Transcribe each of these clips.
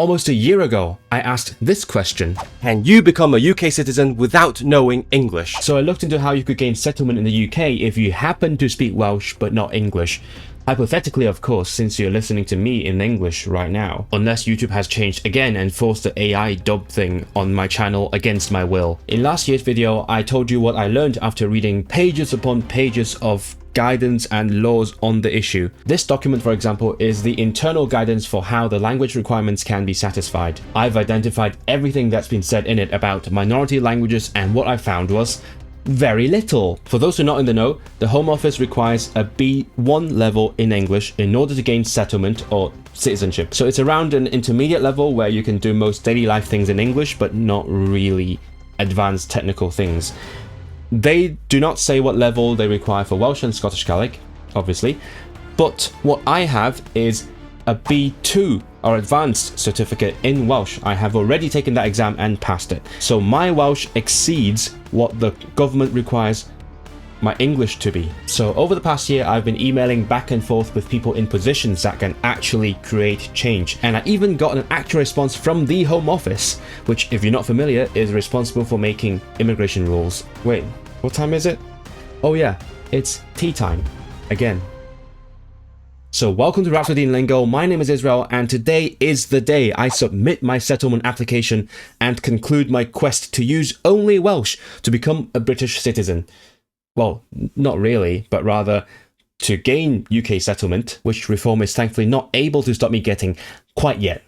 Almost a year ago, I asked this question. Can you become a UK citizen without knowing English? So I looked into how you could gain settlement in the UK if you happen to speak Welsh but not English. Hypothetically, of course, since you're listening to me in English right now. Unless YouTube has changed again and forced the AI dub thing on my channel against my will. In last year's video, I told you what I learned after reading pages upon pages of guidance and laws on the issue. This document, for example, is the internal guidance for how the language requirements can be satisfied. I've identified everything that's been said in it about minority languages, and what I found was very little. For those who are not in the know, the Home Office requires a B1 level in English in order to gain settlement or citizenship. So it's around an intermediate level where you can do most daily life things in English, but not really advanced technical things. They do not say what level they require for Welsh and Scottish Gaelic, obviously, but what I have is a B2 or advanced certificate in Welsh. I have already taken that exam and passed it. So my Welsh exceeds what the government requires my English to be. So over the past year, I've been emailing back and forth with people in positions that can actually create change. And I even got an actual response from the Home Office, which, if you're not familiar, is responsible for making immigration rules. Wait, what time is it? Oh yeah, it's tea time again. So welcome to Rhapsody in Lingo. My name is Israel, and today is the day I submit my settlement application and conclude my quest to use only Welsh to become a British citizen. Well, not really, but rather to gain UK settlement, which Reform is thankfully not able to stop me getting quite yet.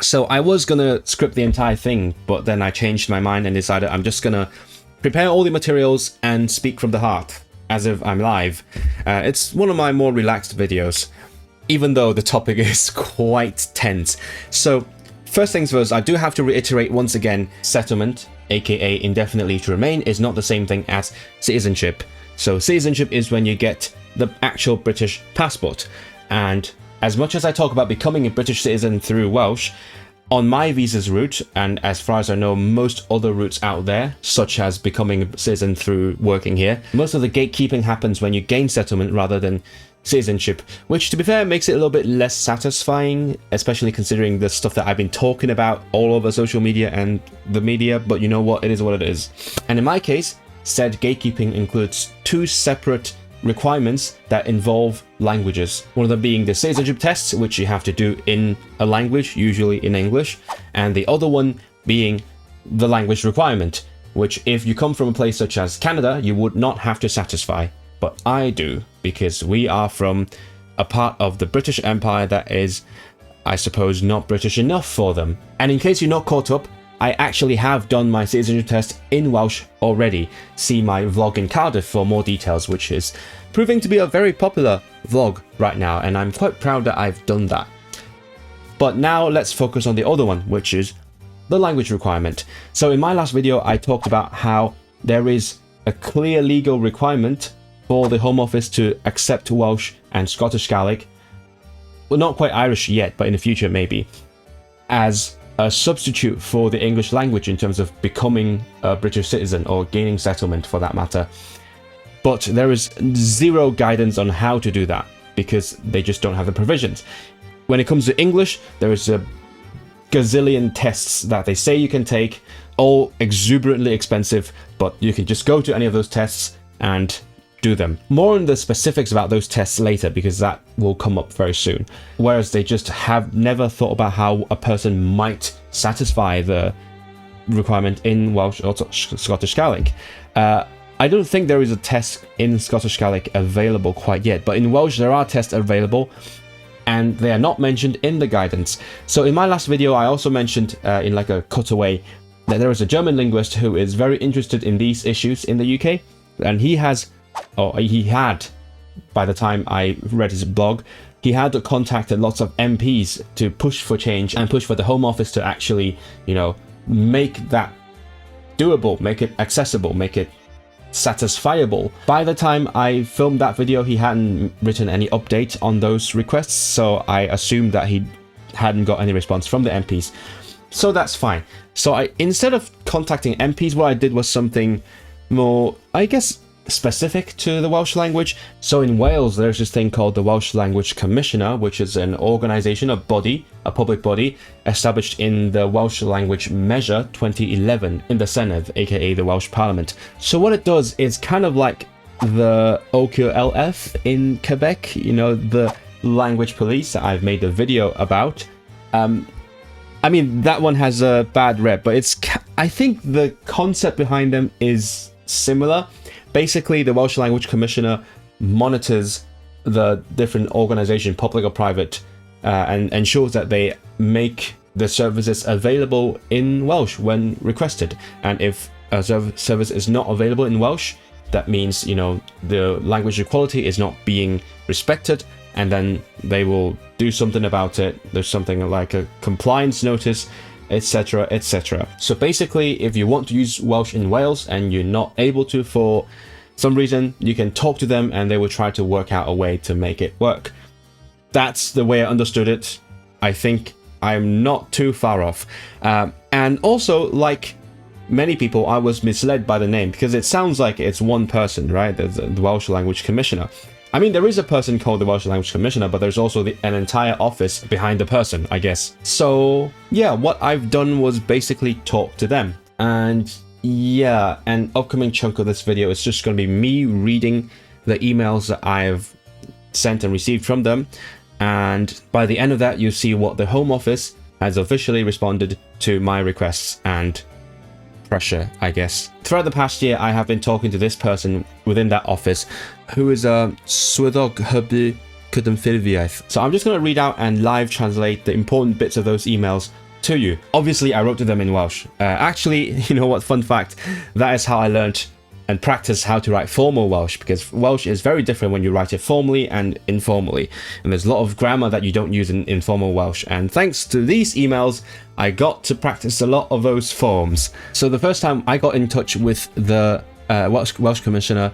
So I was gonna script the entire thing, but then I changed my mind and decided I'm just gonna prepare all the materials and speak from the heart, as if I'm live. It's one of my more relaxed videos, even though the topic is quite tense. So first things first, I do have to reiterate once again, settlement, aka indefinite leave to remain, is not the same thing as citizenship. So citizenship is when you get the actual British passport. And as much as I talk about becoming a British citizen through Welsh, on my visa's route, and as far as I know most other routes out there, such as becoming a citizen through working here, most of the gatekeeping happens when you gain settlement rather than citizenship, which to be fair makes it a little bit less satisfying, especially considering the stuff that I've been talking about all over social media and the media, but you know what, it is what it is. And in my case, said gatekeeping includes two separate requirements that involve languages. One of them being the citizenship tests, which you have to do in a language, usually in English, and the other one being the language requirement, which if you come from a place such as Canada, you would not have to satisfy. But I do, because we are from a part of the British Empire that is, I suppose, not British enough for them. And in case you're not caught up, I actually have done my citizenship test in Welsh already. See my vlog in Cardiff for more details, which is proving to be a very popular vlog right now, and I'm quite proud that I've done that. But now let's focus on the other one, which is the language requirement. So in my last video, I talked about how there is a clear legal requirement for the Home Office to accept Welsh and Scottish Gaelic, well, not quite Irish yet, but in the future maybe, as a substitute for the English language in terms of becoming a British citizen or gaining settlement for that matter. But there is zero guidance on how to do that because they just don't have the provisions. When it comes to English, there is a gazillion tests that they say you can take, all exuberantly expensive, but you can just go to any of those tests and do them. More on the specifics about those tests later because that will come up very soon. Whereas they just have never thought about how a person might satisfy the requirement in Welsh or Scottish Gaelic. I don't think there is a test in Scottish Gaelic available quite yet, but in Welsh there are tests available and they are not mentioned in the guidance. So in my last video I also mentioned in like a cutaway that there is a German linguist who is very interested in these issues in the UK, and he had, by the time I read his blog, he had contacted lots of MPs to push for change and push for the Home Office to actually, you know, make that doable, make it accessible, make it satisfiable. By the time I filmed that video, he hadn't written any update on those requests, so I assumed that he hadn't got any response from the MPs. So that's fine. So instead of contacting MPs, what I did was something more, I guess, specific to the Welsh language. So in Wales, there's this thing called the Welsh Language Commissioner, which is an organisation, a body, a public body, established in the Welsh Language Measure 2011 in the Senedd, aka the Welsh Parliament. So what it does is kind of like the OQLF in Quebec, you know, the language police that I've made a video about. I mean, that one has a bad rep, but I think the concept behind them is similar. Basically, the Welsh Language Commissioner monitors the different organizations, public or private, and ensures that they make the services available in Welsh when requested. And if a service is not available in Welsh, that means, you know, the language equality is not being respected, and then they will do something about it. There's something like a compliance notice, etc., etc. So basically, if you want to use Welsh in Wales and you're not able to for some reason, you can talk to them and they will try to work out a way to make it work. That's the way I understood it. I think I'm not too far off. And also, like many people, I was misled by the name because it sounds like it's one person, right? The Welsh Language Commissioner. I mean, there is a person called the Welsh Language Commissioner, but there's also an entire office behind the person, I guess. So yeah, what I've done was basically talk to them. And yeah, an upcoming chunk of this video is just going to be me reading the emails that I've sent and received from them. And by the end of that, you'll see what the Home Office has officially responded to my requests and pressure, I guess. Throughout the past year, I have been talking to this person within that office who is a swyddog hybu cydymffurfiaeth. So I'm just going to read out and live translate the important bits of those emails to you. Obviously, I wrote to them in Welsh. Actually, you know what, fun fact, that is how I learned and practiced how to write formal Welsh, because Welsh is very different when you write it formally and informally. And there's a lot of grammar that you don't use in informal Welsh. And thanks to these emails, I got to practice a lot of those forms. So the first time I got in touch with the Welsh Commissioner,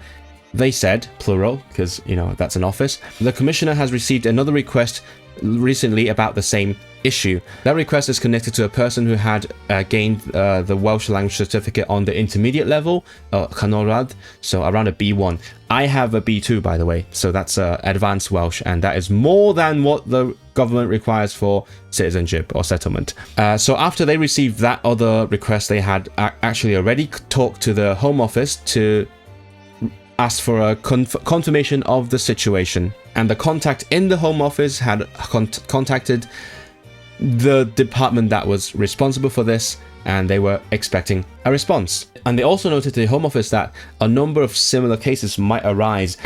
they said, plural, because, you know, that's an office, the Commissioner has received another request recently about the same issue. That request is connected to a person who had gained the Welsh language certificate on the intermediate level, canolradd, so around a B1. I have a B2, by the way, so that's advanced Welsh, and that is more than what the government requires for citizenship or settlement. So after they received that other request, they had actually already talked to the Home Office to ask for a confirmation of the situation. And the contact in the Home Office had contacted the department that was responsible for this, and they were expecting a response. And they also noted to the Home Office that a number of similar cases might arise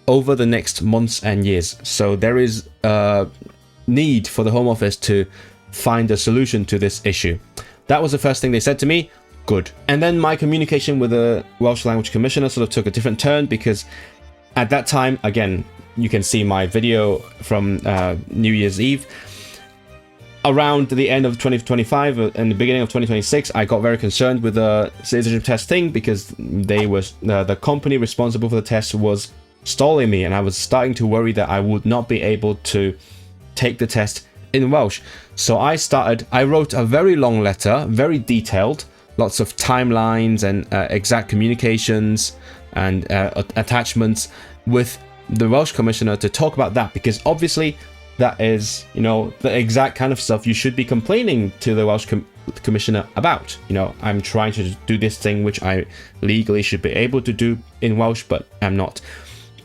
over the next months and years. So there is a need for the Home Office to find a solution to this issue. That was the first thing they said to me. Good. And then my communication with the Welsh Language Commissioner sort of took a different turn, because at that time, again, you can see my video from New Year's Eve. Around the end of 2025 and the beginning of 2026, I got very concerned with the citizenship test thing, because they was the company responsible for the test was stalling me, and I was starting to worry that I would not be able to take the test in Welsh. So I wrote a very long letter, very detailed, lots of timelines and exact communications and attachments with the Welsh Commissioner to talk about that, because obviously that is, you know, the exact kind of stuff you should be complaining to the Welsh Commissioner about. You know, I'm trying to do this thing which I legally should be able to do in Welsh, but I'm not.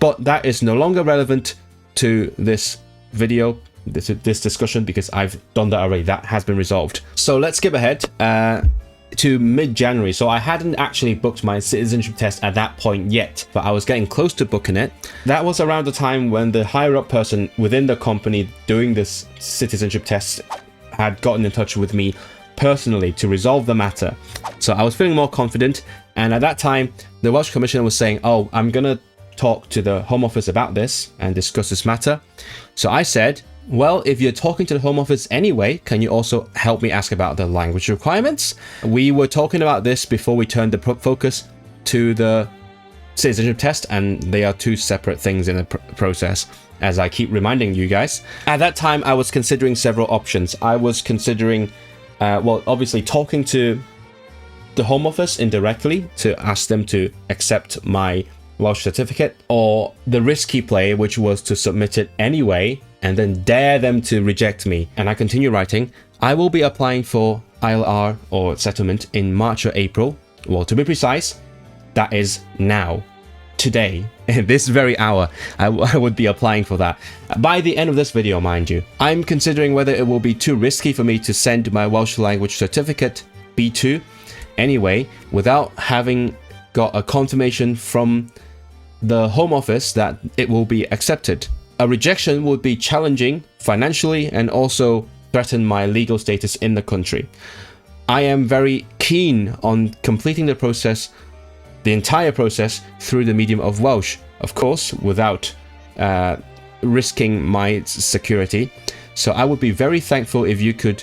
But that is no longer relevant to this video, this discussion, because I've done that already. That has been resolved. So let's skip ahead to mid-January. So I hadn't actually booked my citizenship test at that point yet, but I was getting close to booking it. That was around the time when the higher up person within the company doing this citizenship test had gotten in touch with me personally to resolve the matter. So I was feeling more confident, and at that time the Welsh Commissioner was saying, oh, I'm gonna talk to the Home Office about this and discuss this matter. So I said, well, if you're talking to the Home Office anyway, can you also help me ask about the language requirements? We were talking about this before we turned the focus to the citizenship test, and they are two separate things in the process, as I keep reminding you guys. At that time, I was considering several options. I was considering, well, obviously talking to the Home Office indirectly to ask them to accept my Welsh certificate, or the risky play, which was to submit it anyway and then dare them to reject me. And I continue writing, I will be applying for ILR or settlement in March or April. Well, to be precise, that is now. Today, in this very hour, I would be applying for that. By the end of this video, mind you, I'm considering whether it will be too risky for me to send my Welsh language certificate, B2, anyway, without having got a confirmation from the Home Office that it will be accepted. A rejection would be challenging financially and also threaten my legal status in the country. I am very keen on completing the process, the entire process, through the medium of Welsh, of course, without risking my security. So I would be very thankful if you could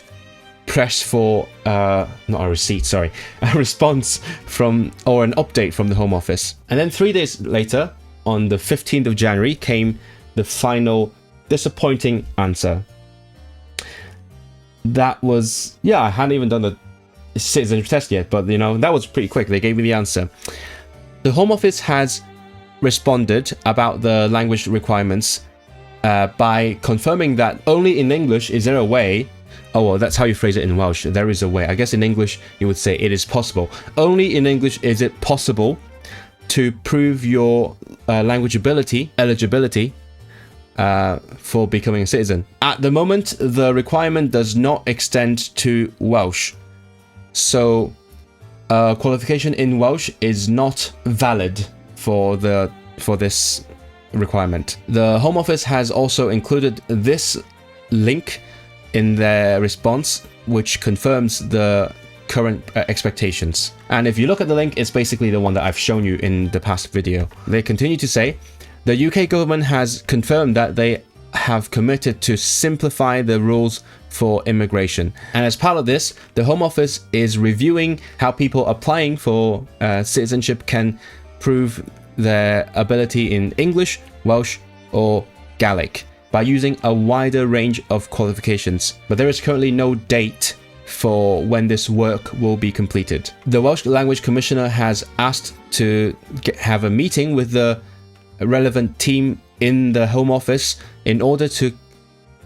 press for, not a receipt, sorry, a response from, or an update from the Home Office. And then 3 days later, on the 15th of January, came the final disappointing answer. That was, yeah, I hadn't even done the citizenship test yet, but you know, that was pretty quick. They gave me the answer. The Home Office has responded about the language requirements by confirming that only in English is there a way. Oh, well, that's how you phrase it in Welsh. There is a way. I guess in English you would say it is possible. Only in English is it possible to prove your language eligibility for becoming a citizen. At the moment, the requirement does not extend to Welsh. So qualification in Welsh is not valid for this requirement. The Home Office has also included this link in their response, which confirms the current expectations. And if you look at the link, it's basically the one that I've shown you in the past video. They continue to say, the UK government has confirmed that they have committed to simplify the rules for immigration. And as part of this, the Home Office is reviewing how people applying for citizenship can prove their ability in English, Welsh, or Gaelic by using a wider range of qualifications. But there is currently no date for when this work will be completed. The Welsh Language Commissioner has asked to have a meeting with the relevant team in the Home Office in order to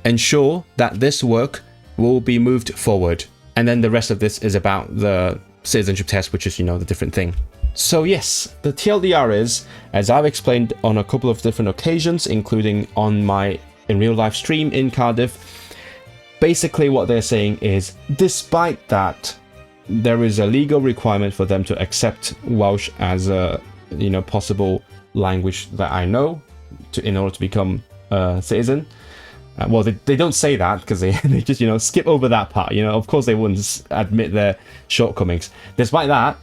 ensure that this work will be moved forward. And then the rest of this is about the citizenship test, which is, you know, the different thing. So yes, the TLDR is, as I've explained on a couple of different occasions, including on my in real life stream in Cardiff, basically what they're saying is, despite that there is a legal requirement for them to accept Welsh as a, you know, possible language that I know in order to become a citizen. Well, they don't say that because they just, you know, skip over that part. You know, of course they wouldn't admit their shortcomings. Despite that,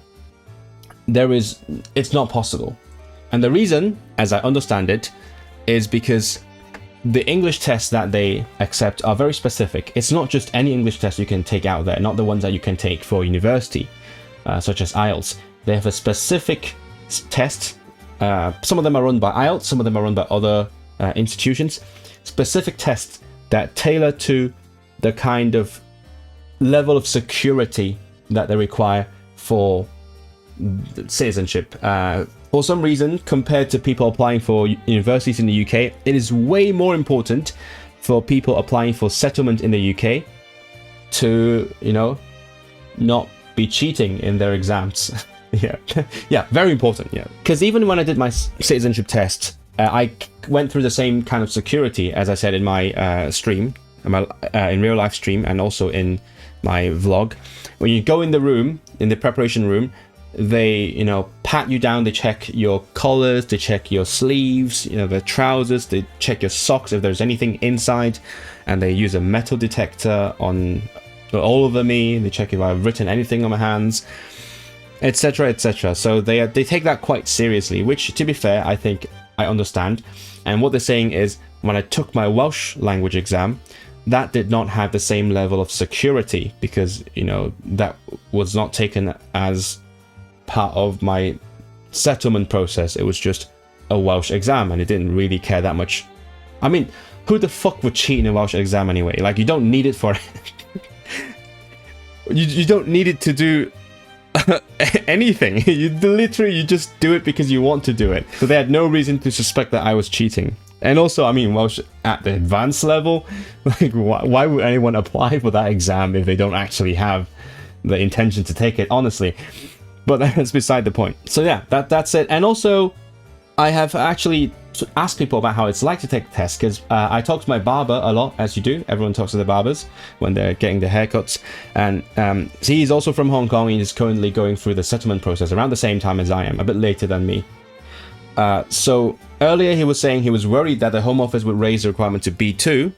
it's not possible. And the reason, as I understand it, is because the English tests that they accept are very specific. It's not just any English test you can take out there, not the ones that you can take for university, such as IELTS. They have a specific test. Some of them are run by IELTS, some of them are run by other institutions. Specific tests that tailor to the kind of level of security that they require for citizenship. For some reason, compared to people applying for universities in the UK, it is way more important for people applying for settlement in the UK to, you know, not be cheating in their exams. Yeah, very important. Yeah, because even when I did my citizenship test, I went through the same kind of security as I said in my stream, in real life stream, and also in my vlog. When you go in the room, in the preparation room, they, you know, pat you down, they check your collars, they check your sleeves, you know, the trousers, they check your socks if there's anything inside, and they use a metal detector on all over me. They check if I've written anything on my hands, etc, etc. So they take that quite seriously, which, to be fair, I think I understand. And what they're saying is, when I took my Welsh language exam, that did not have the same level of security because, you know, that was not taken as part of my settlement process. It was just a Welsh exam and it didn't really care that much. I mean, who the fuck would cheat in a Welsh exam anyway? Like, you don't need it for you don't need it to do anything. You just do it because you want to do it. So they had no reason to suspect that I was cheating. And also, I mean, Welsh at the advanced level, like why would anyone apply for that exam if they don't actually have the intention to take it, honestly? But that's beside the point. So yeah, that's it. And also, I have actually asked people about how it's like to take the test, because I talk to my barber a lot, as you do. Everyone talks to their barbers when they're getting their haircuts. And so he's also from Hong Kong. He's currently going through the settlement process around the same time as I am, a bit later than me. So earlier he was saying he was worried that the Home Office would raise the requirement to B2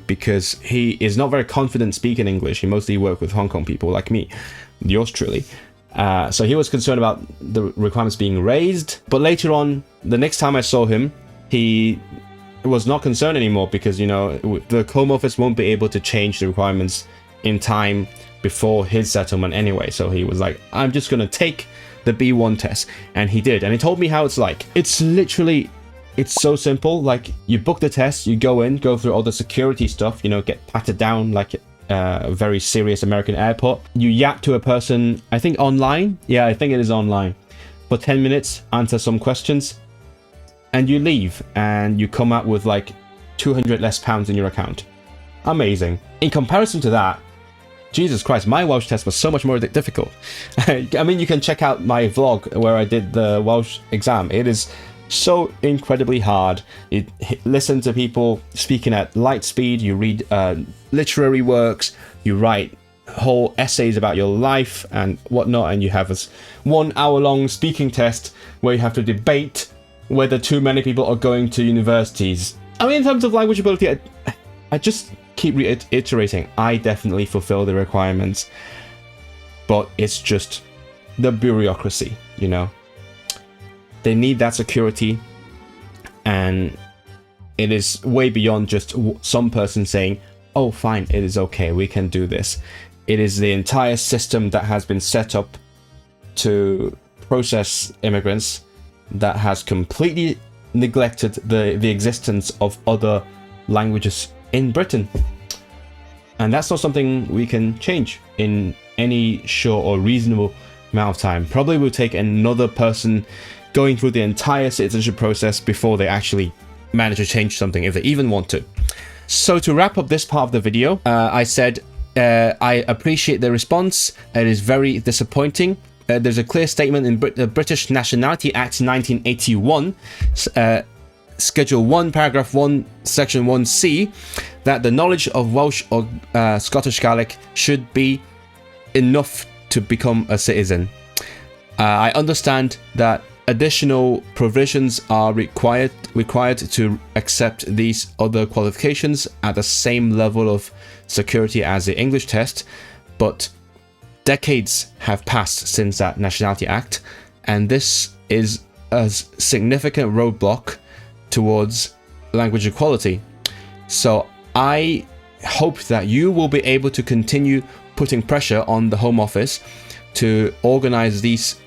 because he is not very confident speaking English. He mostly works with Hong Kong people like me, yours truly. So he was concerned about the requirements being raised. But later on, the next time I saw him, he was not concerned anymore because, you know, the Home Office won't be able to change the requirements in time before his settlement anyway. So he was like, I'm just going to take the B1 test. And he did. And he told me how it's like. It's literally, it's so simple. Like, you book the test, you go in, go through all the security stuff, you know, get patted down like a very serious American airport. You yap to a person, I think online. Yeah, I think it is online. For 10 minutes, answer some questions, and you leave, and you come out with like 200 less pounds in your account. Amazing. In comparison to that, Jesus Christ, my Welsh test was so much more difficult. I mean, you can check out my vlog where I did the Welsh exam. It is so incredibly hard. You listen to people speaking at light speed, you read literary works, you write whole essays about your life and whatnot, and you have this 1 hour long speaking test where you have to debate whether too many people are going to universities. I mean, in terms of language ability, I just keep reiterating, I definitely fulfill the requirements, but it's just the bureaucracy, you know. They need that security, and it is way beyond just some person saying, oh fine, it is okay, we can do this. It is the entire system that has been set up to process immigrants that has completely neglected the existence of other languages in Britain. And that's not something we can change in any short or reasonable amount of time. Probably will take another person going through the entire citizenship process before they actually manage to change something, if they even want to. So to wrap up this part of the video, I said I appreciate the response. It is very disappointing. There's a clear statement in the British Nationality Act 1981, Schedule 1, Paragraph 1, Section 1C, that the knowledge of Welsh or Scottish Gaelic should be enough to become a citizen. I understand that additional provisions are required to accept these other qualifications at the same level of security as the English test, but decades have passed since that Nationality Act, and this is a significant roadblock towards language equality. So I hope that you will be able to continue putting pressure on the Home Office to organize these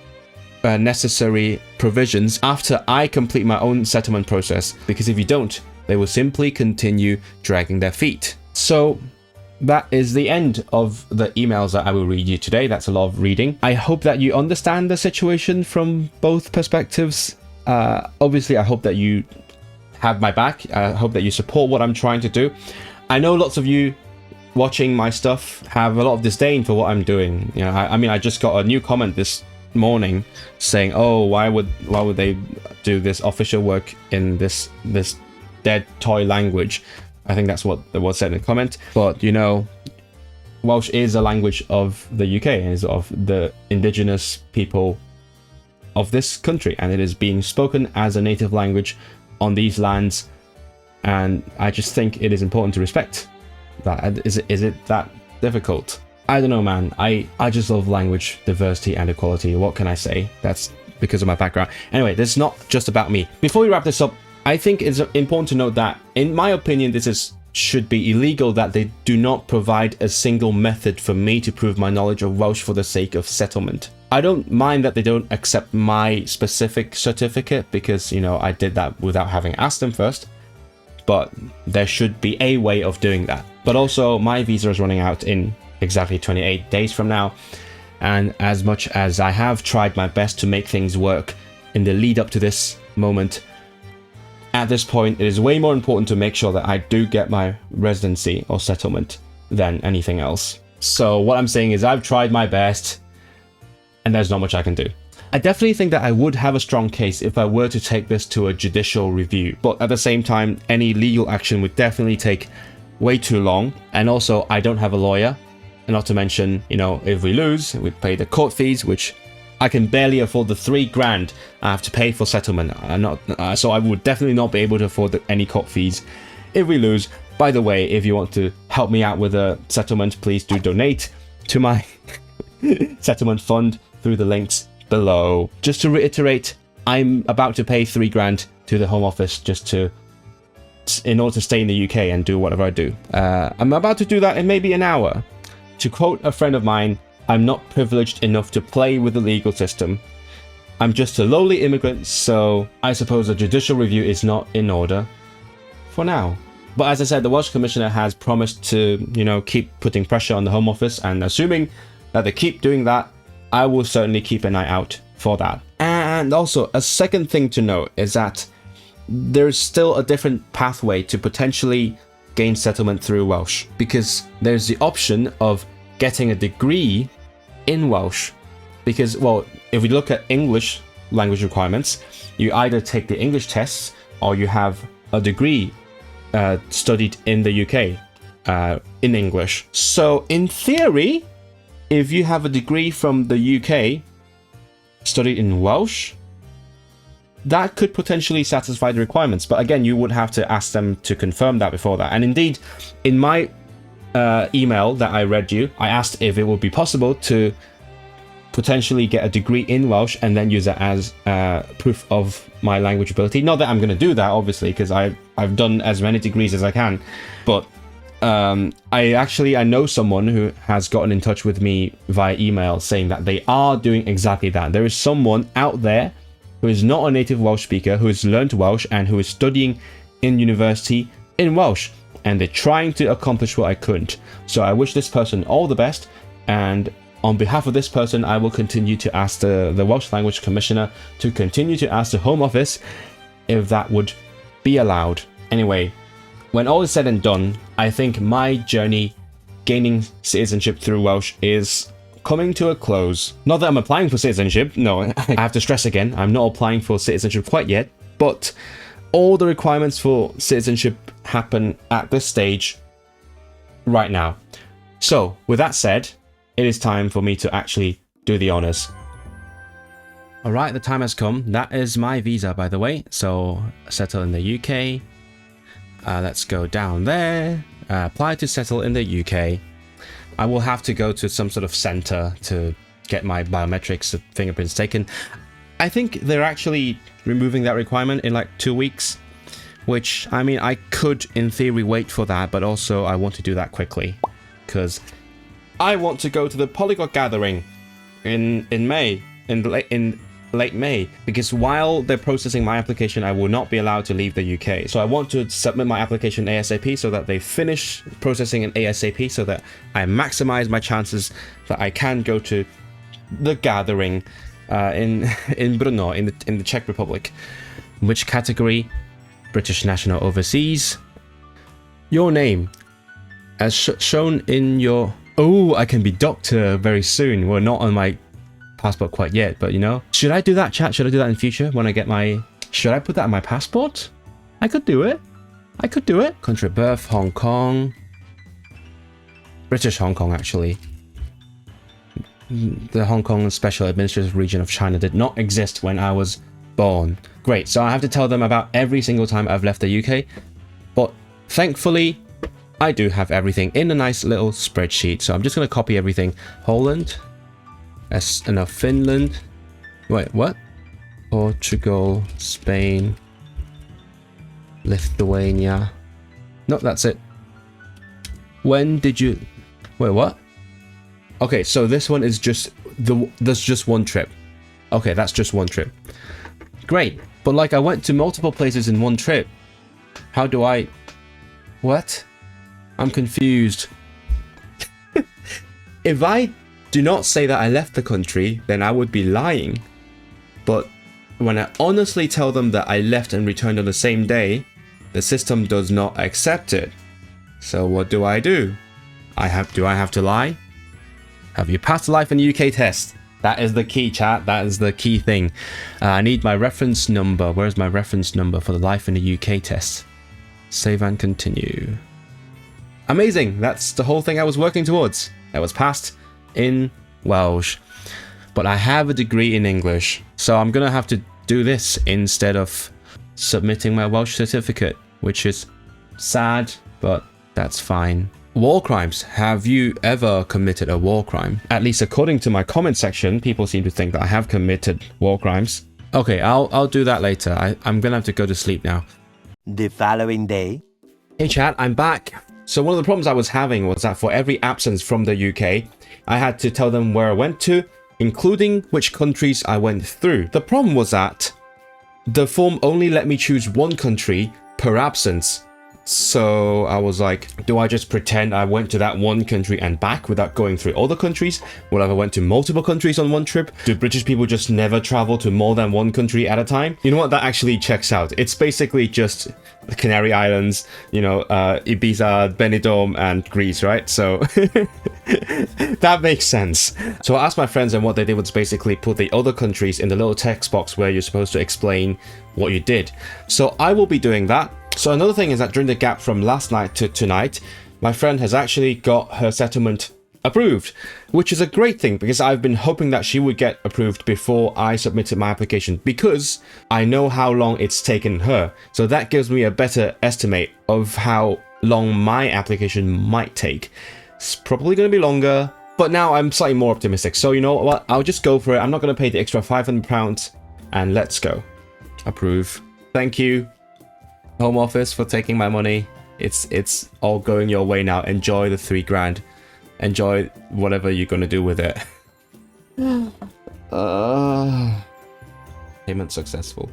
necessary provisions after I complete my own settlement process, because if you don't, they will simply continue dragging their feet. So that is the end of the emails that I will read you today. That's a lot of reading. I hope that you understand the situation from both perspectives. Obviously, I hope that you have my back. I hope that you support what I'm trying to do. I know lots of you watching my stuff have a lot of disdain for what I'm doing. You know, I mean, I just got a new comment this morning saying, oh, why would they do this official work in this dead toy language? I think that's what was said in the comment. But you know, Welsh is a language of the UK and is of the indigenous people of this country, and it is being spoken as a native language on these lands, and I just think it is important to respect that. Is it that difficult? I don't know, man. I just love language diversity and equality. What can I say? That's because of my background. Anyway, this is not just about me. Before we wrap this up, I think it's important to note that, in my opinion, this should be illegal, that they do not provide a single method for me to prove my knowledge of Welsh for the sake of settlement. I don't mind that they don't accept my specific certificate because, you know, I did that without having asked them first. But there should be a way of doing that. But also, my visa is running out in exactly 28 days from now. And as much as I have tried my best to make things work in the lead up to this moment, at this point, it is way more important to make sure that I do get my residency or settlement than anything else. So what I'm saying is I've tried my best and there's not much I can do. I definitely think that I would have a strong case if I were to take this to a judicial review, but at the same time, any legal action would definitely take way too long. And also, I don't have a lawyer. And not to mention, you know, if we lose, we pay the court fees, which I can barely afford the $3,000 I have to pay for settlement. So I would definitely not be able to afford any court fees if we lose. By the way, if you want to help me out with a settlement, please do donate to my settlement fund through the links below. Just to reiterate, I'm about to pay $3,000 to the Home Office in order to stay in the UK and do whatever I do. I'm about to do that in maybe an hour. To quote a friend of mine, I'm not privileged enough to play with the legal system. I'm just a lowly immigrant, so I suppose a judicial review is not in order for now. But as I said, the Welsh Commissioner has promised to, you know, keep putting pressure on the Home Office, and assuming that they keep doing that, I will certainly keep an eye out for that. And also, a second thing to note is that there's still a different pathway to potentially gain settlement through Welsh, because there's the option of getting a degree in Welsh. Because, well, if we look at English language requirements, you either take the English tests or you have a degree studied in the UK in English. So in theory, if you have a degree from the UK studied in Welsh, that could potentially satisfy the requirements. But again, you would have to ask them to confirm that before that. And indeed, in my email that I read you, I asked if it would be possible to potentially get a degree in Welsh and then use it as proof of my language ability. Not that I'm going to do that, obviously, because I've done as many degrees as I can. But I know someone who has gotten in touch with me via email saying that they are doing exactly that. There is someone out there who is not a native Welsh speaker, who has learned Welsh and who is studying in university in Welsh, and they're trying to accomplish what I couldn't. So I wish this person all the best, and on behalf of this person, I will continue to ask the Welsh Language Commissioner to continue to ask the Home Office if that would be allowed. Anyway, when all is said and done, I think my journey gaining citizenship through Welsh is coming to a close. Not that I'm applying for citizenship, no, I have to stress again, I'm not applying for citizenship quite yet, but all the requirements for citizenship happen at this stage right now. So, with that said, it is time for me to actually do the honors. Alright, the time has come. That is my visa, by the way. So, settle in the UK. Let's go down there. Apply to settle in the UK. I will have to go to some sort of center to get my biometrics fingerprints taken. I think they're actually removing that requirement in like 2 weeks, which, I mean, I could in theory wait for that, but also I want to do that quickly because I want to go to the polyglot gathering in late May, because while they're processing my application, I will not be allowed to leave the UK. So I want to submit my application ASAP so that they finish processing it ASAP so that I maximize my chances that I can go to the gathering in Brno, in the Czech Republic. Which category? British national overseas. Your name, as shown in your... Oh, I can be doctor very soon. Well, not on my passport quite yet, but you know. Should I do that, chat? Should I do that in future when I get my... Should I put that in my passport? I could do it. I could do it. Country of birth, Hong Kong. British Hong Kong, actually. The Hong Kong Special Administrative Region of China did not exist when I was born. Great, so I have to tell them about every single time I've left the UK. But thankfully, I do have everything in a nice little spreadsheet. So I'm just going to copy everything. Holland. Finland. Wait, what? Portugal, Spain, Lithuania. No, that's it. When did you... Wait, what? Okay, so this one is just... There's just one trip. Okay, that's just one trip. Great. But like I went to multiple places in one trip. How do I... What? I'm confused. If I do not say that I left the country, then I would be lying. But when I honestly tell them that I left and returned on the same day, the system does not accept it. So what do? Do I have to lie? Have you passed the life in the UK test? That is the key, chat. That is the key thing. I need my reference number. Where's my reference number for the life in the UK test? Save and continue. Amazing. That's the whole thing I was working towards. I was passed in Welsh. But I have a degree in English. So I'm going to have to do this instead of submitting my Welsh certificate, which is sad, but that's fine. War crimes. Have you ever committed a war crime? At least according to my comment section, people seem to think that I have committed war crimes. Okay, I'll do that later. I'm gonna have to go to sleep now. The following day. Hey chat, I'm back. So one of the problems I was having was that for every absence from the UK, I had to tell them where I went to, including which countries I went through. The problem was that the form only let me choose one country per absence. So I was like, do I just pretend I went to that one country and back without going through all the countries? What if I went to multiple countries on one trip? Do British people just never travel to more than one country at a time? You know what? That actually checks out. It's basically just the Canary Islands, you know, Ibiza, Benidorm, and Greece, right? So that makes sense. So I asked my friends, and what they did was basically put the other countries in the little text box where you're supposed to explain what you did. So I will be doing that. So another thing is that during the gap from last night to tonight, my friend has actually got her settlement approved, which is a great thing because I've been hoping that she would get approved before I submitted my application because I know how long it's taken her. So that gives me a better estimate of how long my application might take. It's probably going to be longer, but now I'm slightly more optimistic. So you know what? I'll just go for it. I'm not going to pay the extra £500 and let's go. Approve. Thank you, Home Office, for taking my money. It's all going your way now. Enjoy the £3,000. Enjoy whatever you're gonna do with it. Payment successful.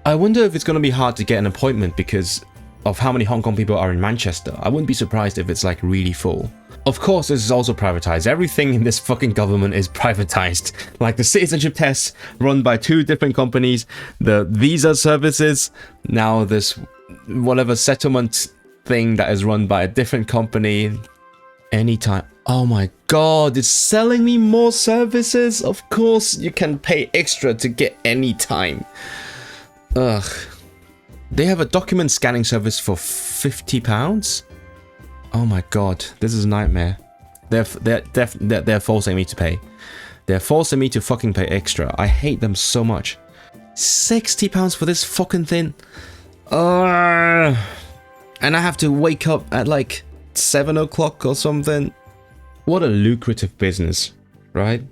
I wonder if it's gonna be hard to get an appointment because of how many Hong Kong people are in Manchester. I wouldn't be surprised if it's like really full. Of course, this is also privatized. Everything in this fucking government is privatized. Like the citizenship tests run by 2 different companies, the visa services, now this whatever settlement thing that is run by a different company. Anytime. Oh my god, it's selling me more services. Of course, you can pay extra to get anytime. Ugh. They have a document scanning service for £50. Oh my god, this is a nightmare. They're forcing me to pay. They're forcing me to fucking pay extra. I hate them so much. £60 for this fucking thing. And I have to wake up at like 7 o'clock or something. What a lucrative business, right?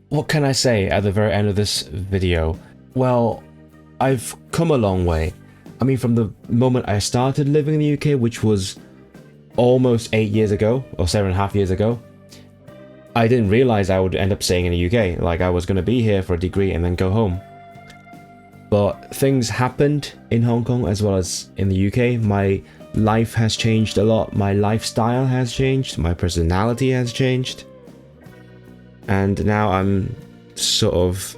What can I say at the very end of this video? Well, I've come a long way. I mean, from the moment I started living in the UK, which was almost 8 years ago, or 7.5 years ago, I didn't realize I would end up staying in the UK. Like, I was going to be here for a degree and then go home. But things happened in Hong Kong as well as in the UK. My life has changed a lot. My lifestyle has changed. My personality has changed. And now I'm sort of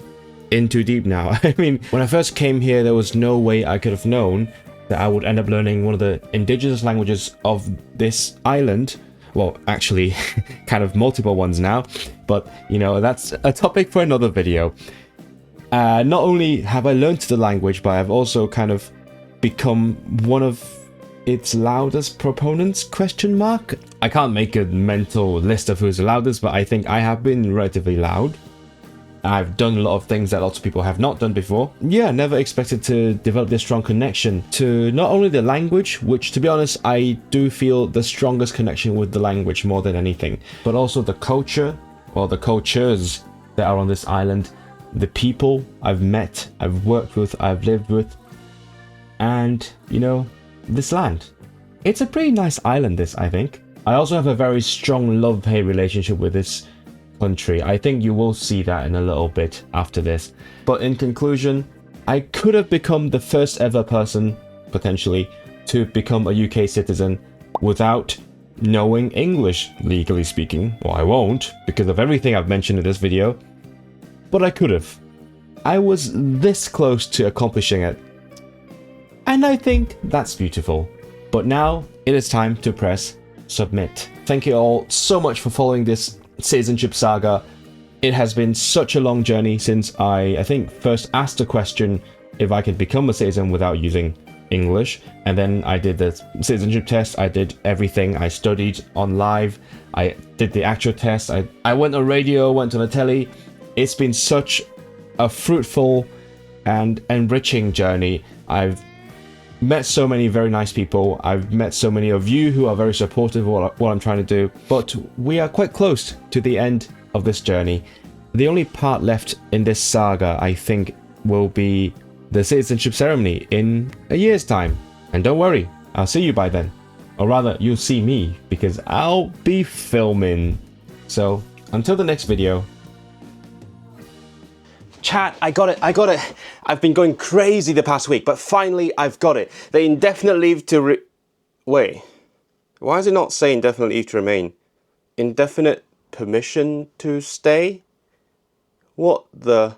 in too deep now. I mean, when I first came here, there was no way I could have known that I would end up learning one of the indigenous languages of this island. Well, actually, kind of multiple ones now. But, you know, that's a topic for another video. Not only have I learned the language, but I've also kind of become one of its loudest proponents, ? I can't make a mental list of who's the loudest, but I think I have been relatively loud. I've done a lot of things that lots of people have not done before. Yeah, never expected to develop this strong connection to not only the language, which to be honest, I do feel the strongest connection with the language more than anything, but also the culture, or the cultures that are on this island, the people I've met, I've worked with, I've lived with, and, you know, this land. It's a pretty nice island, this, I think. I also have a very strong love-hate relationship with this country. I think you will see that in a little bit after this. But in conclusion, I could have become the first ever person, potentially, to become a UK citizen without knowing English, legally speaking. Well, I won't, because of everything I've mentioned in this video, but I could have. I was this close to accomplishing it. And I think that's beautiful. But now, it is time to press submit. Thank you all so much for following this citizenship saga. It has been such a long journey since I think, first asked the question if I could become a citizen without using English, and then I did the citizenship test. I did everything. I studied on live. I did the actual test. I went on radio, went on the telly. It's been such a fruitful and enriching journey. I've met so many very nice people. I've met so many of you who are very supportive of what I'm trying to do, but we are quite close to the end of this journey. The only part left in this saga, I think, will be the citizenship ceremony in a year's time. And don't worry, I'll see you by then. Or rather, you'll see me, because I'll be filming. So, until the next video. Chat, I got it. I've been going crazy the past week, but finally I've got it. The indefinite leave to Wait, why is it not saying indefinite leave to remain? Indefinite permission to stay? What the...